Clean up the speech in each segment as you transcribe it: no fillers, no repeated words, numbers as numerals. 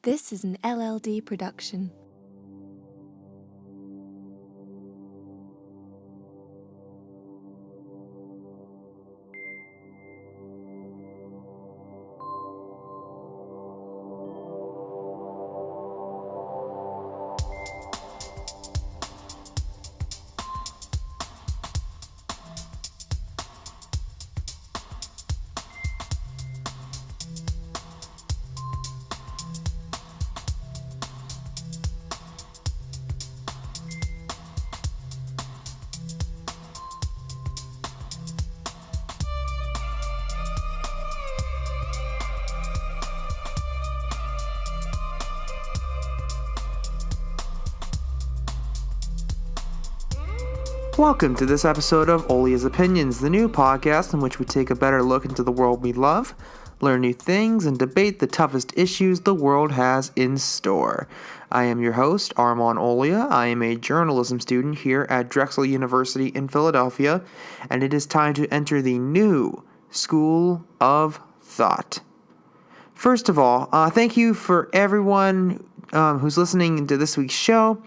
This is an LLD production. Welcome to this episode of Owlia's Opinions, the new podcast in which we take a better look into the world we love, learn new things, and debate the toughest issues the world has in store. I am your host, Armon Owlia. I am a journalism student here at Drexel University in Philadelphia, and it is time to enter the new School of Thought. First of all, thank you for everyone who's listening to this week's show.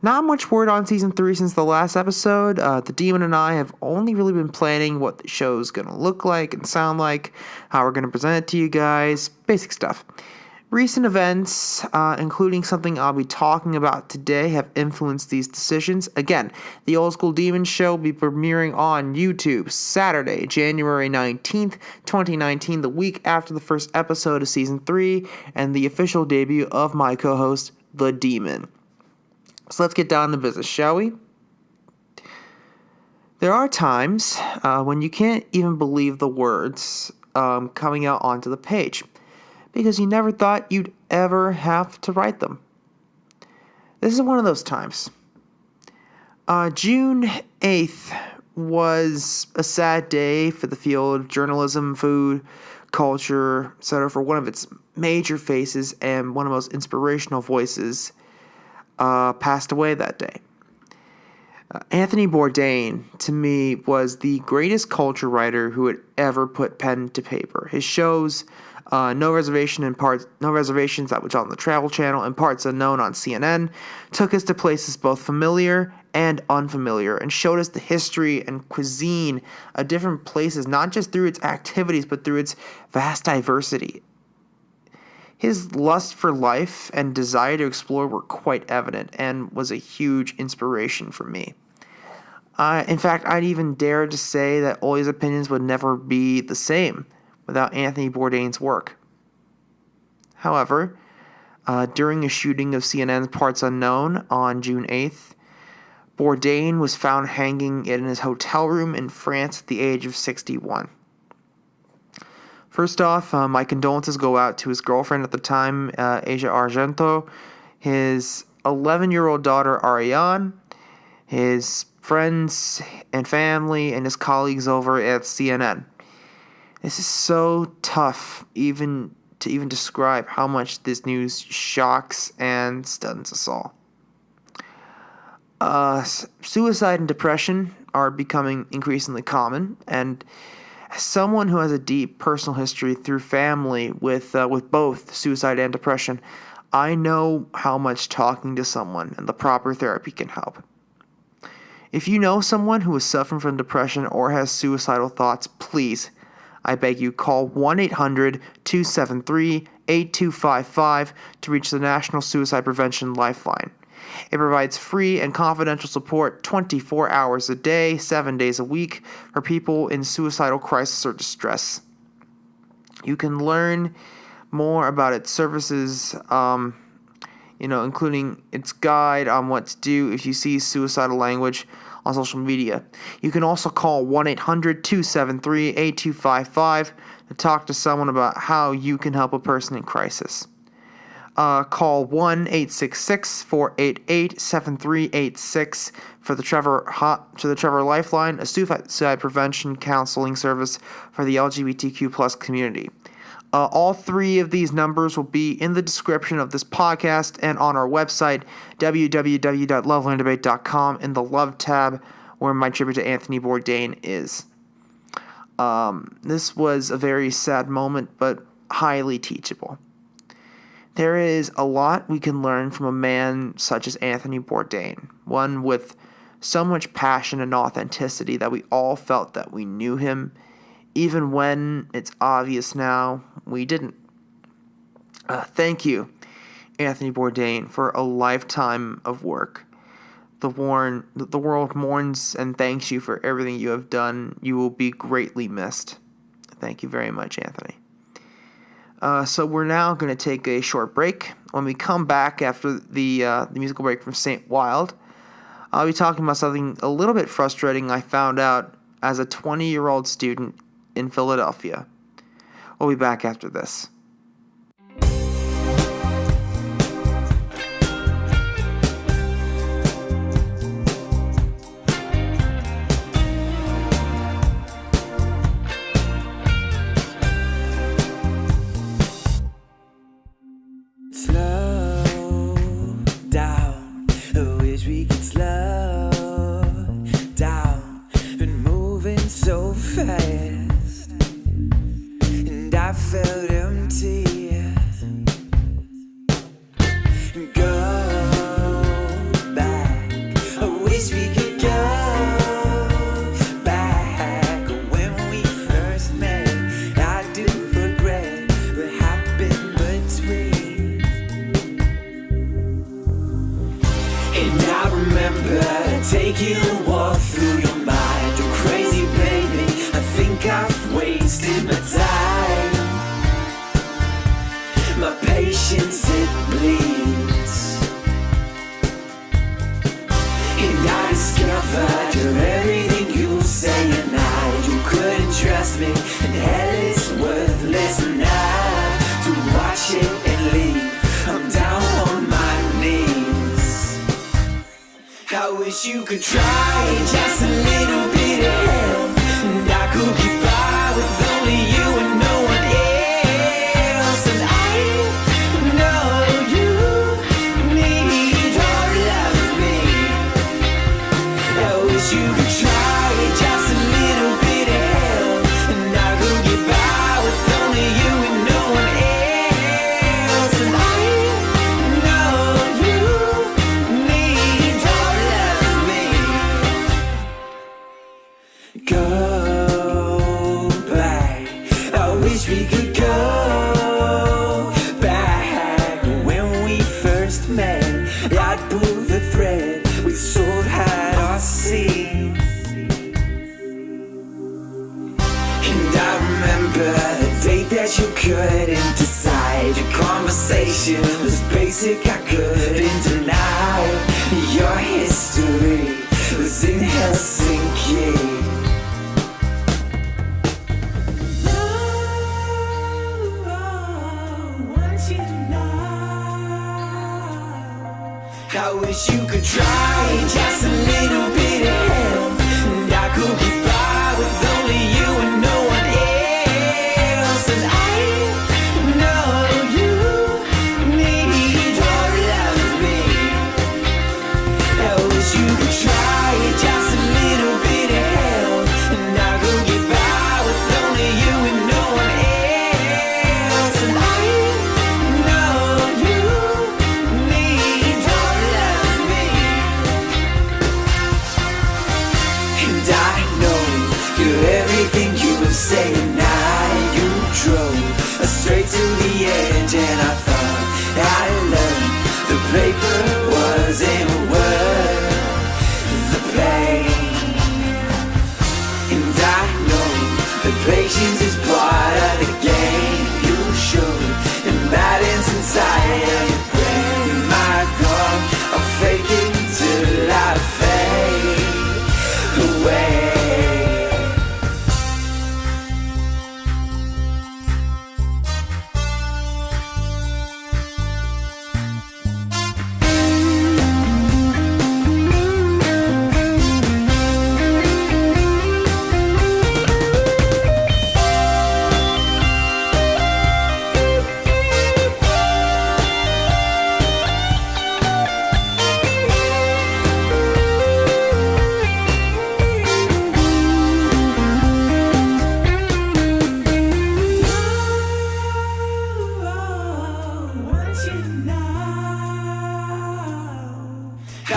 Not much word on Season 3 since the last episode. The Demon and I have only really been planning what the show's going to look like and sound like, how we're going to present it to you guys, basic stuff. Recent events, including something I'll be talking about today, have influenced these decisions. Again, the Old School Demon Show will be premiering on YouTube Saturday, January 19th, 2019, the week after the first episode of Season 3 and the official debut of my co-host, The Demon. So let's get down to business, shall we? There are times when you can't even believe the words coming out onto the page because you never thought you'd ever have to write them. This is one of those times. June 8th was a sad day for the field of journalism, food, culture, etc. for one of its major faces and one of the most inspirational voices passed away that day. Anthony Bourdain, to me, was the greatest culture writer who had ever put pen to paper. His shows, No Reservations, that was on the Travel Channel, and Parts Unknown on CNN, took us to places both familiar and unfamiliar, and showed us the history and cuisine of different places, not just through its activities, but through its vast diversity. His lust for life and desire to explore were quite evident and was a huge inspiration for me. In fact, I'd even dare to say that Owlia's Opinions would never be the same without Anthony Bourdain's work. However, during a shooting of CNN's Parts Unknown on June 8th, Bourdain was found hanging in his hotel room in France at the age of 61. First off, my condolences go out to his girlfriend at the time, Asia Argento, his 11-year-old daughter, Ariane, his friends and family, and his colleagues over at CNN. This is so tough to even describe how much this news shocks and stuns us all. Suicide and depression are becoming increasingly common, and as someone who has a deep personal history through family with both suicide and depression, I know how much talking to someone and the proper therapy can help. If you know someone who is suffering from depression or has suicidal thoughts, please, I beg you, call 1-800-273-8255 to reach the National Suicide Prevention Lifeline. It provides free and confidential support 24 hours a day, 7 days a week for people in suicidal crisis or distress. You can learn more about its services, including its guide on what to do if you see suicidal language on social media. You can also call 1-800-273-8255 to talk to someone about how you can help a person in crisis. Call 1-866-488-7386 for the TrevorLifeline, a suicide prevention counseling service for the LGBTQ plus community. All three of these numbers will be in the description of this podcast and on our website, www.lovelanddebate.com, in the Love tab, where my tribute to Anthony Bourdain is. This was a very sad moment, but highly teachable. There is a lot we can learn from a man such as Anthony Bourdain, one with so much passion and authenticity that we all felt that we knew him, even when it's obvious now we didn't. Thank you, Anthony Bourdain, for a lifetime of work. The world mourns and thanks you for everything you have done. You will be greatly missed. Thank you very much, Anthony. So we're now going to take a short break. When we come back after the musical break from St. Wild, I'll be talking about something a little bit frustrating I found out as a 20-year-old student in Philadelphia. We'll be back after this. Take you a walk through your mind. You're crazy, baby. I think I've wasted my time. My patience, it bleeds. And I discovered you're everything you say and you couldn't trust me. And hell is worthless now. To watch it and leave, I'm down on my knees. I wish you could try just a little bit of help, and I could get by with only you and no one else. And I know you need all of me. I wish you could try just a little bit of help, and I could get by with only you and no one else. And I know you need all of me. Go back. I wish we could go back when we first met. I'd pull the thread we sort had our seeds. And I remember the day that you couldn't decide. Your conversation was basic, I couldn't deny. Your history was in Helsinki. I wish you could try just a little bit of help, and I could get by with only you and no one else. And I know you need all of me. I wish you could try just a little bit of help, and I could get by with only you and no one else. And I know you need all of me. And I know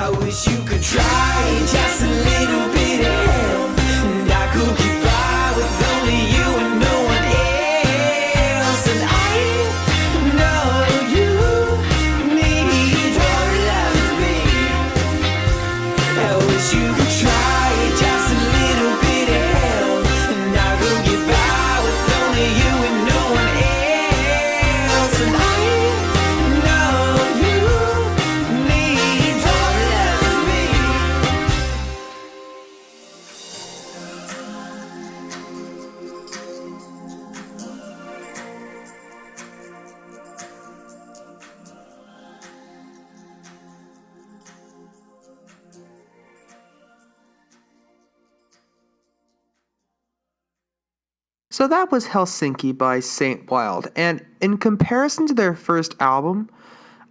I wish you could try just a little bit of help, and I could get by with only you and no one else. And I know you need all of me. I wish you could try just a little bit of help, and I could get by with only you and no one else. And I know you need all of me. So that was Helsinki by Saint Wild, and in comparison to their first album,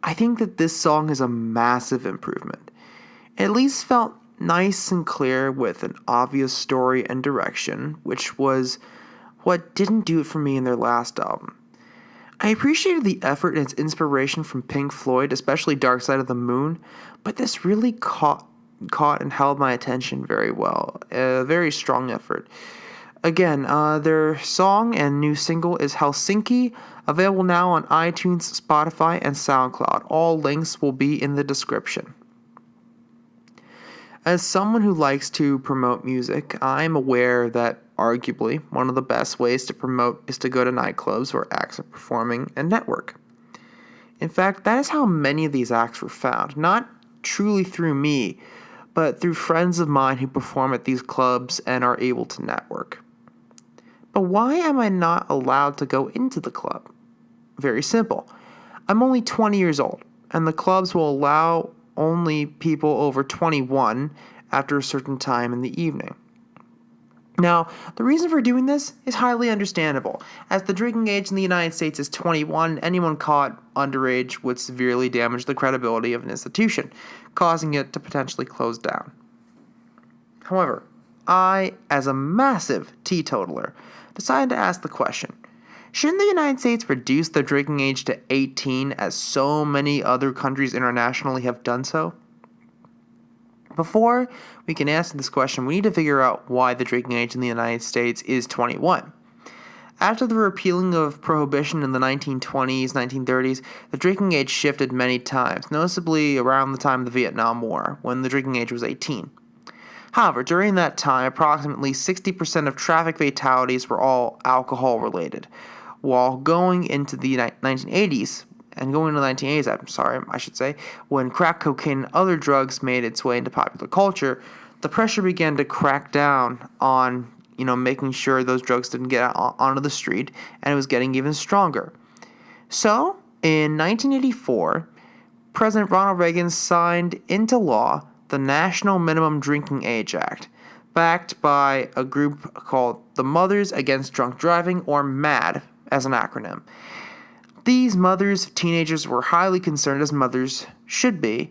I think that this song is a massive improvement. It at least felt nice and clear with an obvious story and direction, which was what didn't do it for me in their last album. I appreciated the effort and its inspiration from Pink Floyd, especially Dark Side of the Moon, but this really caught and held my attention very well. A very strong effort. Again, their song and new single is Helsinki, available now on iTunes, Spotify, and SoundCloud. All links will be in the description. As someone who likes to promote music, I'm aware that arguably one of the best ways to promote is to go to nightclubs where acts are performing and network. In fact, that is how many of these acts were found, not truly through me, but through friends of mine who perform at these clubs and are able to network. But why am I not allowed to go into the club? Very simple. I'm only 20 years old, and the clubs will allow only people over 21 after a certain time in the evening. Now, the reason for doing this is highly understandable. As the drinking age in the United States is 21, anyone caught underage would severely damage the credibility of an institution, causing it to potentially close down. However, I, as a massive teetotaler, decided to ask the question, shouldn't the United States reduce the drinking age to 18 as so many other countries internationally have done so? Before we can answer this question, we need to figure out why the drinking age in the United States is 21. After the repealing of prohibition in the 1920s, 1930s, the drinking age shifted many times, noticeably around the time of the Vietnam War, when the drinking age was 18. However, during that time, approximately 60% of traffic fatalities were all alcohol-related, while going into the 1980s, when crack cocaine and other drugs made its way into popular culture, the pressure began to crack down on, making sure those drugs didn't get out onto the street, and it was getting even stronger. So, in 1984, President Ronald Reagan signed into law the National Minimum Drinking Age Act, backed by a group called the Mothers Against Drunk Driving, or MAD as an acronym. These mothers of teenagers were highly concerned, as mothers should be,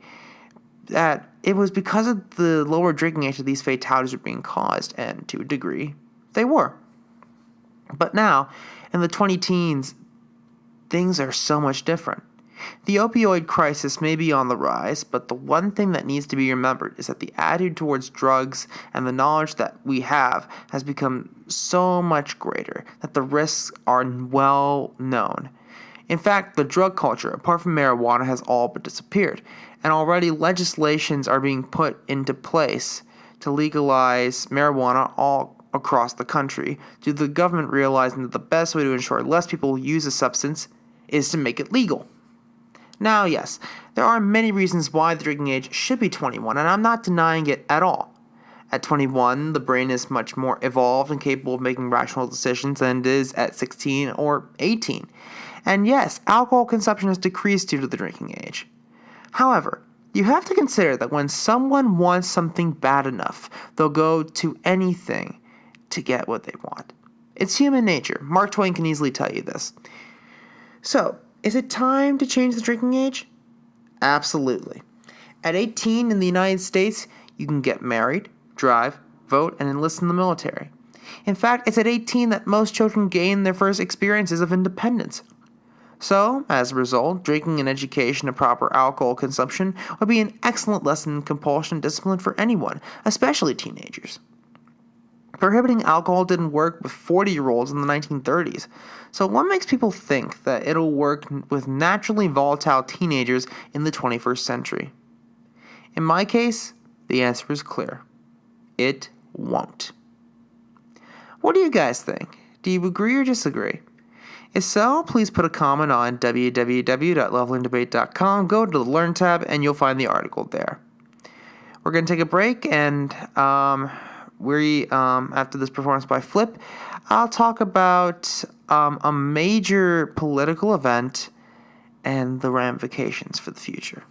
that it was because of the lower drinking age that these fatalities were being caused, and to a degree, they were. But now, in the 20-teens, things are so much different. The opioid crisis may be on the rise, but the one thing that needs to be remembered is that the attitude towards drugs and the knowledge that we have has become so much greater that the risks are well known. In fact, the drug culture, apart from marijuana, has all but disappeared, and already legislations are being put into place to legalize marijuana all across the country, due to the government realizing that the best way to ensure less people use a substance is to make it legal. Now, yes, there are many reasons why the drinking age should be 21, and I'm not denying it at all. At 21, the brain is much more evolved and capable of making rational decisions than it is at 16 or 18. And yes, alcohol consumption has decreased due to the drinking age. However, you have to consider that when someone wants something bad enough, they'll go to anything to get what they want. It's human nature. Mark Twain can easily tell you this. So, is it time to change the drinking age? Absolutely. At 18 in the United States, you can get married, drive, vote, and enlist in the military. In fact, it's at 18 that most children gain their first experiences of independence. So, as a result, drinking and education of proper alcohol consumption would be an excellent lesson in compulsion discipline for anyone, especially teenagers. Prohibiting alcohol didn't work with 40-year-olds in the 1930s, so what makes people think that it'll work with naturally volatile teenagers in the 21st century? In my case, the answer is clear. It won't. What do you guys think? Do you agree or disagree? If so, please put a comment on www.levelingdebate.com, go to the Learn tab, and you'll find the article there. We're going to take a break, and after this performance by Flip, I'll talk about a major political event and the ramifications for the future.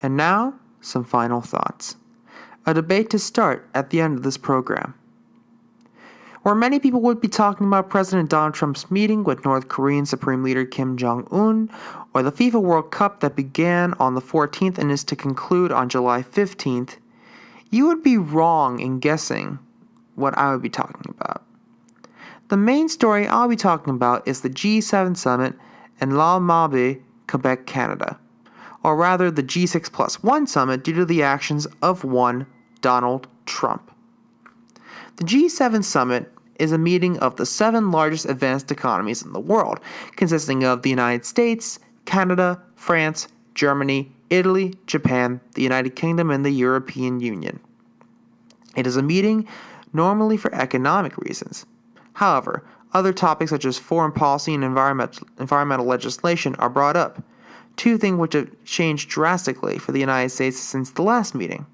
And now, some final thoughts. A debate to start at the end of this program. Where many people would be talking about President Donald Trump's meeting with North Korean Supreme Leader Kim Jong-un, or the FIFA World Cup that began on the 14th and is to conclude on July 15th, you would be wrong in guessing what I would be talking about. The main story I'll be talking about is the G7 summit in L'Almabe, Quebec, Canada. Or rather, the G6+1 summit due to the actions of one Donald Trump. The G7 summit is a meeting of the 7 largest advanced economies in the world, consisting of the United States, Canada, France, Germany, Italy, Japan, the United Kingdom, and the European Union. It is a meeting normally for economic reasons. However, other topics such as foreign policy and environmental legislation are brought up, 2 things which have changed drastically for the United States since the last meeting.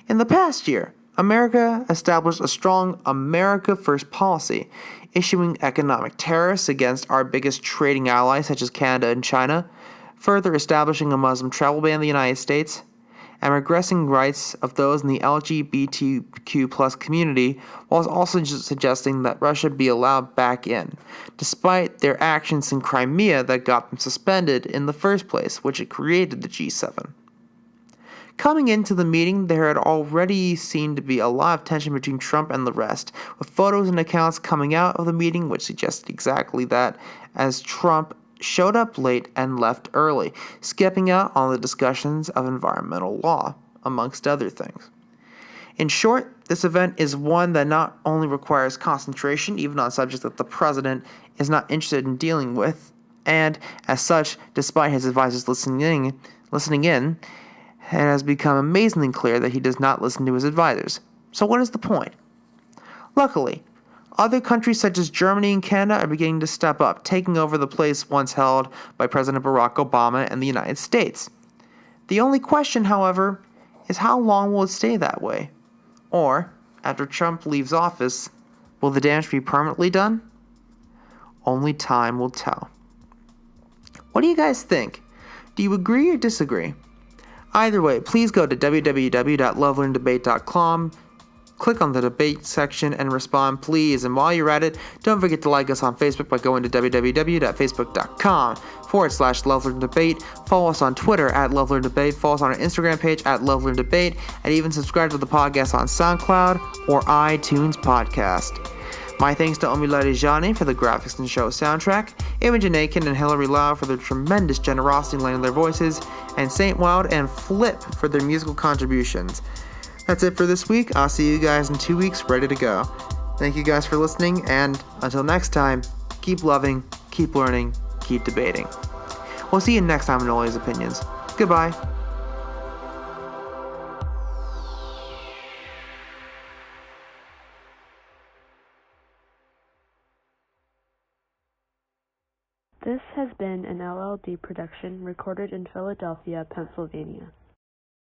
In the past year, America established a strong America First policy, issuing economic tariffs against our biggest trading allies such as Canada and China, further establishing a Muslim travel ban in the United States, and regressing rights of those in the LGBTQ+ community, while also suggesting that Russia be allowed back in, despite their actions in Crimea that got them suspended in the first place, which had created the G7. Coming into the meeting, there had already seemed to be a lot of tension between Trump and the rest, with photos and accounts coming out of the meeting which suggested exactly that, as Trump showed up late and left early, skipping out on the discussions of environmental law, amongst other things. In short, this event is one that not only requires concentration, even on subjects that the president is not interested in dealing with, and, as such, despite his advisors listening in, it has become amazingly clear that he does not listen to his advisors. So what is the point? Luckily, other countries such as Germany and Canada are beginning to step up, taking over the place once held by President Barack Obama and the United States. The only question, however, is how long will it stay that way? Or, after Trump leaves office, will the damage be permanently done? Only time will tell. What do you guys think? Do you agree or disagree? Either way, please go to www.lovelearndebate.com, click on the debate section and respond, please. And while you're at it, don't forget to like us on Facebook by going to www.facebook.com/LoveLearnDebate. Follow us on Twitter @LoveLearnDebate. Follow us on our Instagram page @LoveLearnDebate. And even subscribe to the podcast on SoundCloud or iTunes Podcast. My thanks to Omila Rejani for the graphics and show soundtrack, Imogen Aiken and Hilary Lau for their tremendous generosity in lending their voices, and Saint Wild and Flip for their musical contributions. That's it for this week. I'll see you guys in 2 weeks, ready to go. Thank you guys for listening, and until next time, keep loving, keep learning, keep debating. We'll see you next time in Olia's Opinions. Goodbye. This has been an LLD production recorded in Philadelphia, Pennsylvania.